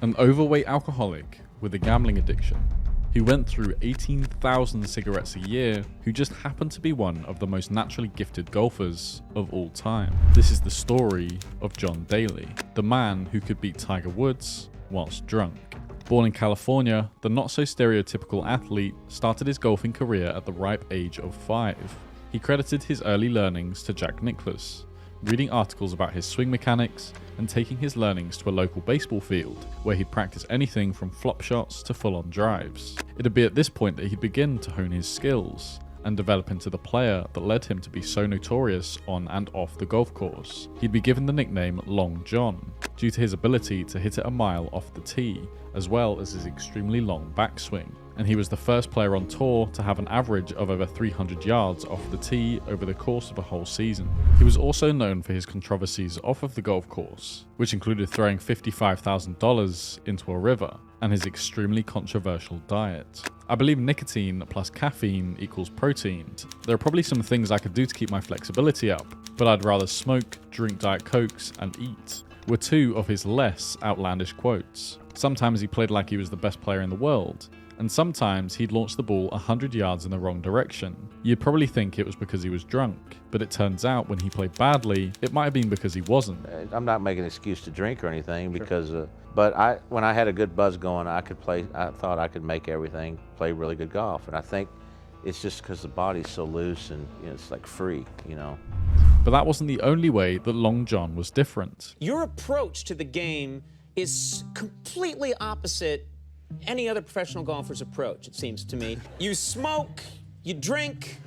an overweight alcoholic with a gambling addiction, who went through 18,000 cigarettes a year, who just happened to be one of the most naturally gifted golfers of all time. This is the story of John Daly, the man who could beat Tiger Woods whilst drunk. Born in California, the not-so-stereotypical athlete started his golfing career at the ripe age of 5. He credited his early learnings to Jack Nicklaus, reading articles about his swing mechanics and taking his learnings to a local baseball field, where he'd practice anything from flop shots to full-on drives. It'd be at this point that he'd begin to hone his skills and develop into the player that led him to be so notorious on and off the golf course. He'd be given the nickname Long John, due to his ability to hit it a mile off the tee, as well as his extremely long backswing. And he was the first player on tour to have an average of over 300 yards off the tee over the course of a whole season. He was also known for his controversies off of the golf course, which included throwing $55,000 into a river, and his extremely controversial diet. I believe nicotine plus caffeine equals protein. There are probably some things I could do to keep my flexibility up, but I'd rather smoke, drink Diet Cokes, and eat, were two of his less outlandish quotes. Sometimes he played like he was the best player in the world, and sometimes he'd launch the ball 100 yards in the wrong direction. You'd probably think it was because he was drunk, but it turns out when he played badly, it might have been because he wasn't. I'm not making an excuse to drink or anything, because, but when I had a good buzz going, I thought I could make everything, play really good golf, and I think it's just because the body's so loose and it's like free, But that wasn't the only way that Long John was different. Your approach to the game is completely opposite any other professional golfer's approach, it seems to me. You smoke, you drink.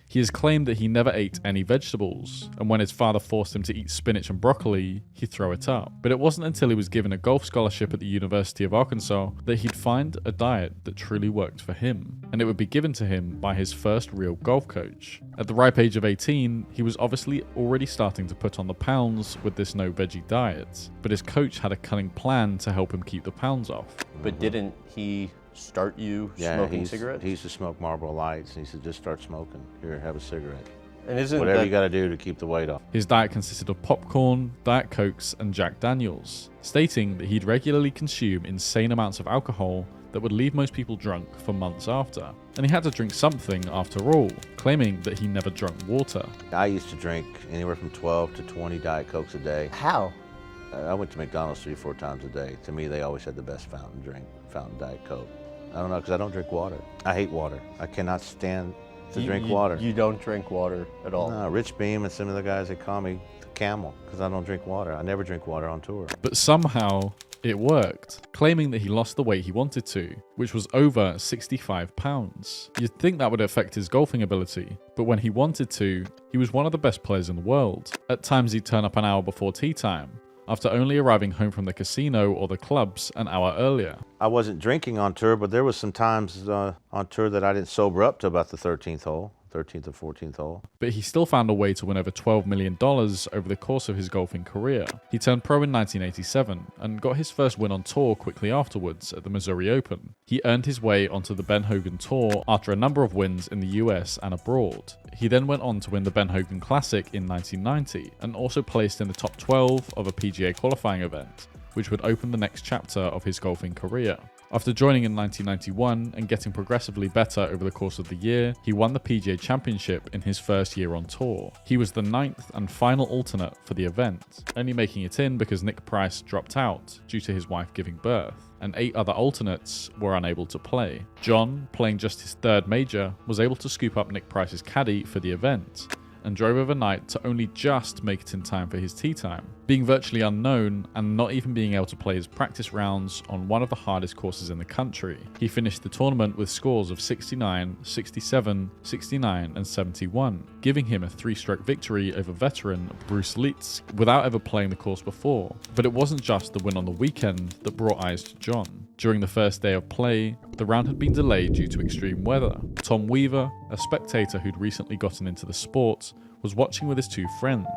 He has claimed that he never ate any vegetables, and when his father forced him to eat spinach and broccoli, he'd throw it up. But it wasn't until he was given a golf scholarship at the University of Arkansas that he'd find a diet that truly worked for him, and it would be given to him by his first real golf coach. At the ripe age of 18, he was obviously already starting to put on the pounds with this no veggie diet, but his coach had a cunning plan to help him keep the pounds off. But didn't he start you smoking cigarettes? He used to smoke Marlboro Lights, and he said, just start smoking. Here, have a cigarette. And isn't whatever you got to do to keep the weight off. His diet consisted of popcorn, Diet Cokes, and Jack Daniels, stating that he'd regularly consume insane amounts of alcohol that would leave most people drunk for months after. And he had to drink something after all, claiming that he never drank water. I used to drink anywhere from 12 to 20 Diet Cokes a day. How? I went to McDonald's 3 or 4 times a day. To me, they always had the best fountain Diet Coke. I don't know, because I don't drink water. I hate water. I cannot stand to drink water. You don't drink water at all? No, Rich Beam and some of the guys, they call me the camel, because I don't drink water. I never drink water on tour. But somehow, it worked, claiming that he lost the weight he wanted to, which was over 65 pounds. You'd think that would affect his golfing ability, but when he wanted to, he was one of the best players in the world. At times he'd turn up an hour before tee time, after only arriving home from the casino or the clubs an hour earlier. I wasn't drinking on tour, but there was some times on tour that I didn't sober up to about the 13th hole. 13th or 14th hole. But he still found a way to win over $12 million over the course of his golfing career. He turned pro in 1987 and got his first win on tour quickly afterwards at the Missouri Open. He earned his way onto the Ben Hogan Tour after a number of wins in the US and abroad. He then went on to win the Ben Hogan Classic in 1990 and also placed in the top 12 of a PGA qualifying event, which would open the next chapter of his golfing career. After joining in 1991 and getting progressively better over the course of the year, he won the PGA Championship in his first year on tour. He was the 9th and final alternate for the event, only making it in because Nick Price dropped out due to his wife giving birth, and 8 other alternates were unable to play. John, playing just his 3rd major, was able to scoop up Nick Price's caddy for the event, and drove overnight to only just make it in time for his tee time. Being virtually unknown and not even being able to play his practice rounds on one of the hardest courses in the country, he finished the tournament with scores of 69, 67, 69, and 71, giving him a 3-stroke victory over veteran Bruce Litz without ever playing the course before. But it wasn't just the win on the weekend that brought eyes to John. During the first day of play, the round had been delayed due to extreme weather. Tom Weaver, a spectator who'd recently gotten into the sport, was watching with his 2 friends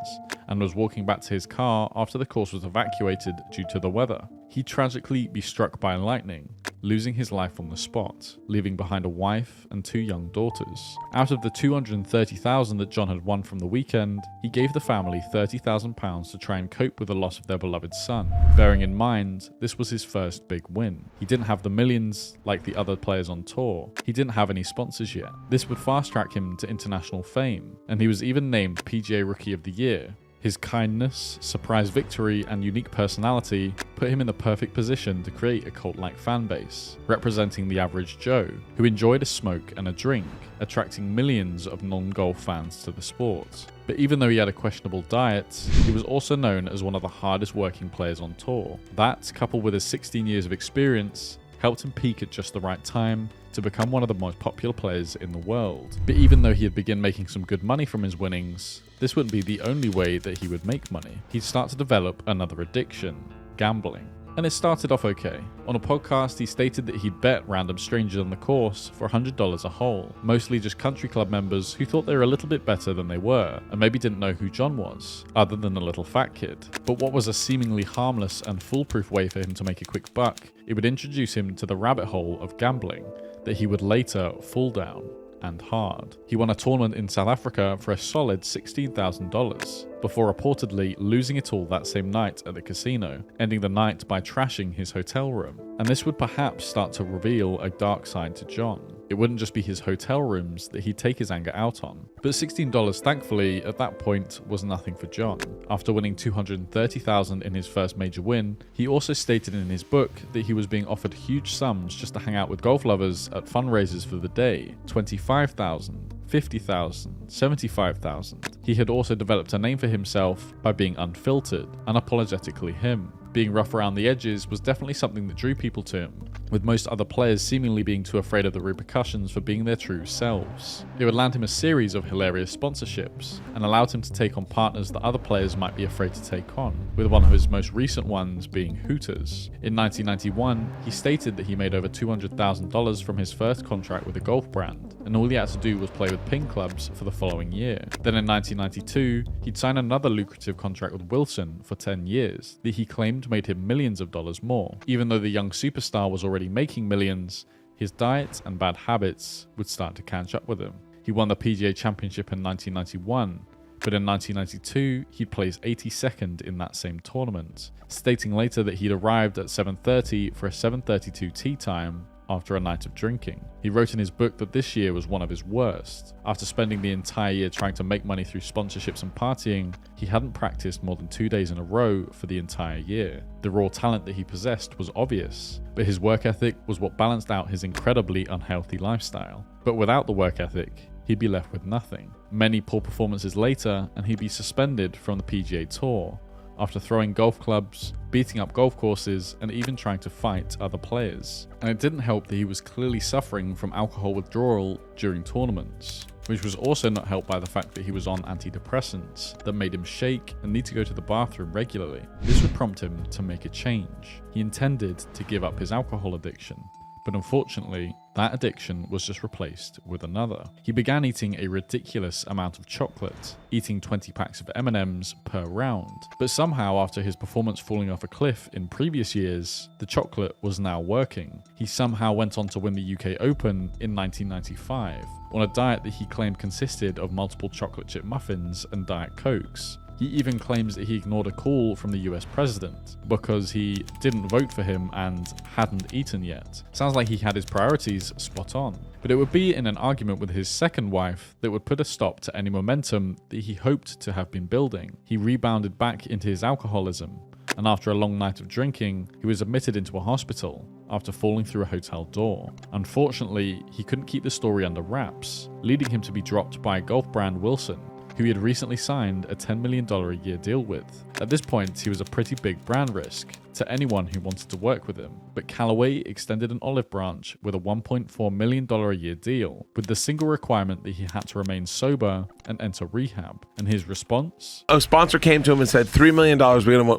and was walking back to his car after the course was evacuated due to the weather. He'd tragically be struck by lightning, losing his life on the spot, leaving behind a wife and 2 young daughters. Out of the $230,000 that John had won from the weekend, he gave the family £30,000 to try and cope with the loss of their beloved son. Bearing in mind, this was his first big win. He didn't have the millions like the other players on tour. He didn't have any sponsors yet. This would fast-track him to international fame, and he was even named PGA Rookie of the Year. His kindness, surprise victory, and unique personality put him in the perfect position to create a cult-like fan base, representing the average Joe, who enjoyed a smoke and a drink, attracting millions of non-golf fans to the sport. But even though he had a questionable diet, he was also known as one of the hardest working players on tour. That, coupled with his 16 years of experience, helped him peak at just the right time to become one of the most popular players in the world. But even though he had begun making some good money from his winnings, this wouldn't be the only way that he would make money. He'd start to develop another addiction, gambling. And it started off okay. On a podcast, he stated that he'd bet random strangers on the course for $100 a hole, mostly just country club members who thought they were a little bit better than they were, and maybe didn't know who John was, other than a little fat kid. But what was a seemingly harmless and foolproof way for him to make a quick buck, it would introduce him to the rabbit hole of gambling that he would later fall down, and hard. He won a tournament in South Africa for a solid $16,000, before reportedly losing it all that same night at the casino, ending the night by trashing his hotel room. And this would perhaps start to reveal a dark side to John. It wouldn't just be his hotel rooms that he'd take his anger out on. But $16, thankfully, at that point was nothing for John. After winning $230,000 in his first major win, he also stated in his book that he was being offered huge sums just to hang out with golf lovers at fundraisers for the day. $25,000, $50,000, $75,000. He had also developed a name for himself by being unfiltered, unapologetically him. Being rough around the edges was definitely something that drew people to him, with most other players seemingly being too afraid of the repercussions for being their true selves. It would land him a series of hilarious sponsorships, and allowed him to take on partners that other players might be afraid to take on, with one of his most recent ones being Hooters. In 1991, he stated that he made over $200,000 from his first contract with a golf brand, and all he had to do was play with ping clubs for the following year. Then in 1992, he'd sign another lucrative contract with Wilson for 10 years that he claimed made him millions of dollars more. Even though the young superstar was already making millions, his diet and bad habits would start to catch up with him. He won the PGA Championship in 1991, but in 1992, he'd placed 82nd in that same tournament, stating later that he'd arrived at 7:30 for a 7:32 tee time after a night of drinking. He wrote in his book that this year was one of his worst. After spending the entire year trying to make money through sponsorships and partying, he hadn't practiced more than 2 days in a row for the entire year. The raw talent that he possessed was obvious, but his work ethic was what balanced out his incredibly unhealthy lifestyle. But without the work ethic, he'd be left with nothing. Many poor performances later, and he'd be suspended from the PGA Tour, after throwing golf clubs, beating up golf courses, and even trying to fight other players. And it didn't help that he was clearly suffering from alcohol withdrawal during tournaments, which was also not helped by the fact that he was on antidepressants that made him shake and need to go to the bathroom regularly. This would prompt him to make a change. He intended to give up his alcohol addiction, but unfortunately, that addiction was just replaced with another. He began eating a ridiculous amount of chocolate, eating 20 packs of M&Ms per round. But somehow, after his performance falling off a cliff in previous years, the chocolate was now working. He somehow went on to win the UK Open in 1995, on a diet that he claimed consisted of multiple chocolate chip muffins and Diet Cokes. He even claims that he ignored a call from the US president because he didn't vote for him and hadn't eaten yet. Sounds like he had his priorities spot on. But it would be in an argument with his second wife that would put a stop to any momentum that he hoped to have been building. He rebounded back into his alcoholism, and after a long night of drinking, he was admitted into a hospital after falling through a hotel door. Unfortunately, he couldn't keep the story under wraps, leading him to be dropped by golf brand Wilson, who he had recently signed a $10 million a year deal with. At this point, he was a pretty big brand risk to anyone who wanted to work with him, but Callaway extended an olive branch with a $1.4 million a year deal, with the single requirement that he had to remain sober and enter rehab. And his response? A sponsor came to him and said, $3 million,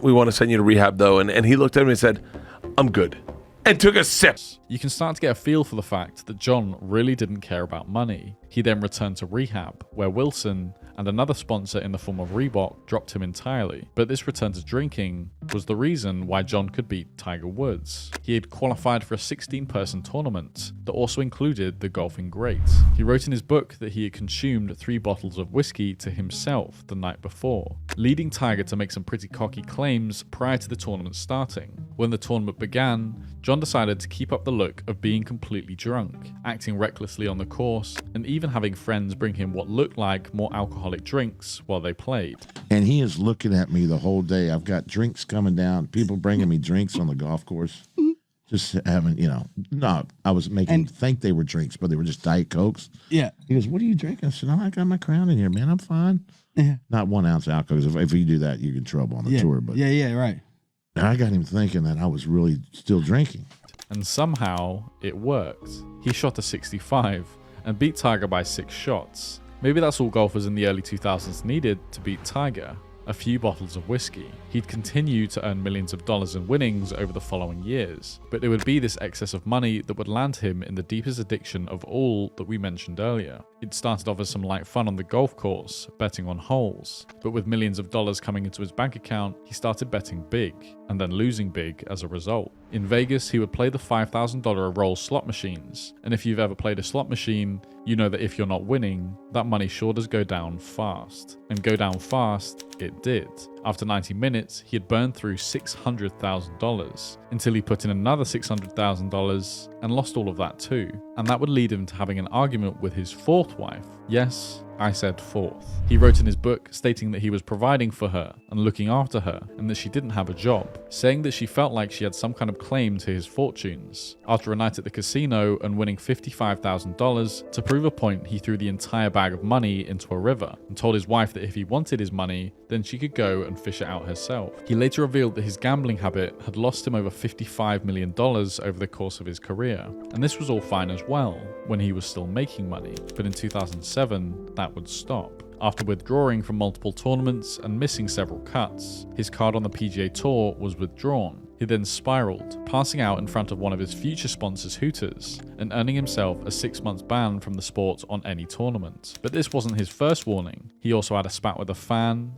we want to send you to rehab though. And he looked at him and said, I'm good. And took a sip. You can start to get a feel for the fact that John really didn't care about money. He then returned to rehab, where Wilson and another sponsor in the form of Reebok dropped him entirely. But this return to drinking was the reason why John could beat Tiger Woods. He had qualified for a 16-person tournament that also included the golfing greats. He wrote in his book that he had consumed 3 bottles of whiskey to himself the night before, leading Tiger to make some pretty cocky claims prior to the tournament starting. When the tournament began, John decided to keep up the look of being completely drunk, acting recklessly on the course, and even having friends bring him what looked like more alcoholic drinks while they played. And he is looking at me the whole day. I've got drinks coming down, people bringing me drinks on the golf course. Just having, no, I was making them think they were drinks, but they were just Diet Cokes. Yeah. He goes, "What are you drinking?" I said, "Oh, I got my Crown in here, man. I'm fine." Yeah. Not 1 ounce of alcohol, 'cause if you do that, you get in trouble on the tour. But yeah, right. I got him thinking that I was really still drinking. And somehow it worked. He shot a 65 and beat Tiger by 6 shots. Maybe that's all golfers in the early 2000s needed to beat Tiger. A few bottles of whiskey. He'd continue to earn millions of dollars in winnings over the following years, but there would be this excess of money that would land him in the deepest addiction of all that we mentioned earlier. It started off as some light fun on the golf course, betting on holes, but with millions of dollars coming into his bank account, he started betting big, and then losing big as a result. In Vegas, he would play the $5,000 a roll slot machines, and if you've ever played a slot machine, you know that if you're not winning, that money sure does go down fast. And go down fast, it did. After 90 minutes, he had burned through $600,000 until he put in another $600,000 and lost all of that too. And that would lead him to having an argument with his 4th wife. Yes, I said 4th. He wrote in his book stating that he was providing for her and looking after her and that she didn't have a job, saying that she felt like she had some kind of claim to his fortunes. After a night at the casino and winning $55,000, to prove a point, he threw the entire bag of money into a river and told his wife that if he wanted his money, then she could go and fish it out herself. He later revealed that his gambling habit had lost him over $55 million over the course of his career. And this was all fine as well, when he was still making money. But in 2007, that would stop. After withdrawing from multiple tournaments and missing several cuts, his card on the PGA Tour was withdrawn. He then spiraled, passing out in front of one of his future sponsors, Hooters, and earning himself a 6-month ban from the sport on any tournament. But this wasn't his first warning. He also had a spat with a fan,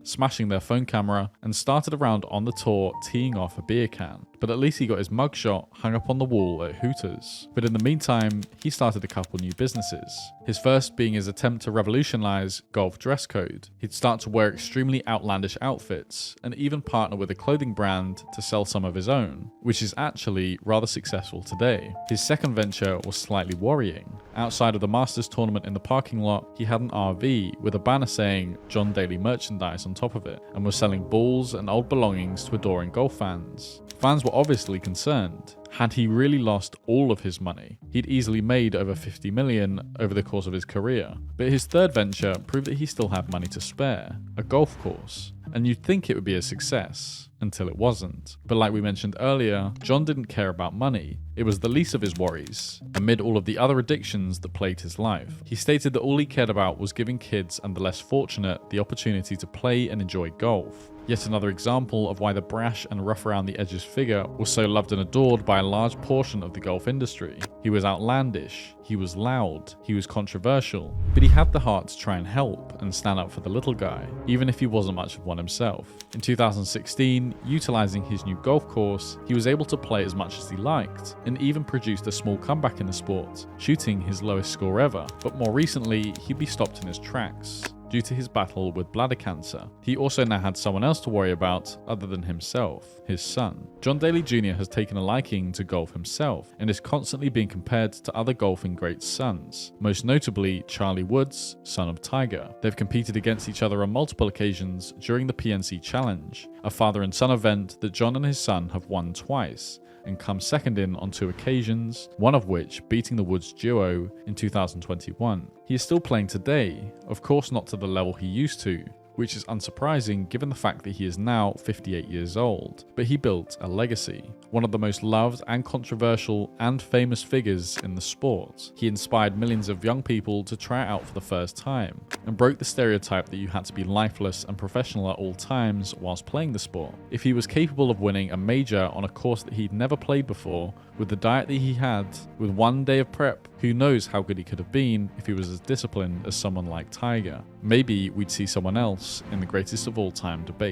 smashing their phone camera, and started around on the tour teeing off a beer can. But at least he got his mugshot hung up on the wall at Hooters. But in the meantime, he started a couple new businesses. His first being his attempt to revolutionize golf dress code. He'd start to wear extremely outlandish outfits, and even partner with a clothing brand to sell some of his own, which is actually rather successful today. His second venture was slightly worrying. Outside of the Masters tournament in the parking lot, he had an RV with a banner saying John Daly merchandise on top of it, and was selling balls and old belongings to adoring golf fans. Fans were obviously concerned. Had he really lost all of his money? He'd easily made over $50 million over the course of his career. But his third venture proved that he still had money to spare, a golf course. And you'd think it would be a success, until it wasn't. But like we mentioned earlier, John didn't care about money. It was the least of his worries, amid all of the other addictions that plagued his life. He stated that all he cared about was giving kids and the less fortunate the opportunity to play and enjoy golf. Yet another example of why the brash and rough around the edges figure was so loved and adored by a large portion of the golf industry. He was outlandish, he was loud, he was controversial, but he had the heart to try and help and stand up for the little guy, even if he wasn't much of one himself. In 2016, utilizing his new golf course, he was able to play as much as he liked, and even produced a small comeback in the sport, shooting his lowest score ever. But more recently, he'd be stopped in his tracks due to his battle with bladder cancer. He also now had someone else to worry about other than himself, his son. John Daly Jr. has taken a liking to golf himself and is constantly being compared to other golfing greats' sons, most notably Charlie Woods, son of Tiger. They've competed against each other on multiple occasions during the PNC Challenge, a father and son event that John and his son have won twice, and come second in on 2 occasions, one of which beating the Woods duo in 2021. He is still playing today, of course not to the level he used to, which is unsurprising given the fact that he is now 58 years old, but he built a legacy. One of the most loved and controversial and famous figures in the sport. He inspired millions of young people to try it out for the first time, and broke the stereotype that you had to be lifeless and professional at all times whilst playing the sport. If he was capable of winning a major on a course that he'd never played before, with the diet that he had, with 1 day of prep, Who knows how good he could have been if he was as disciplined as someone like Tiger? Maybe we'd see someone else in the greatest of all time debate.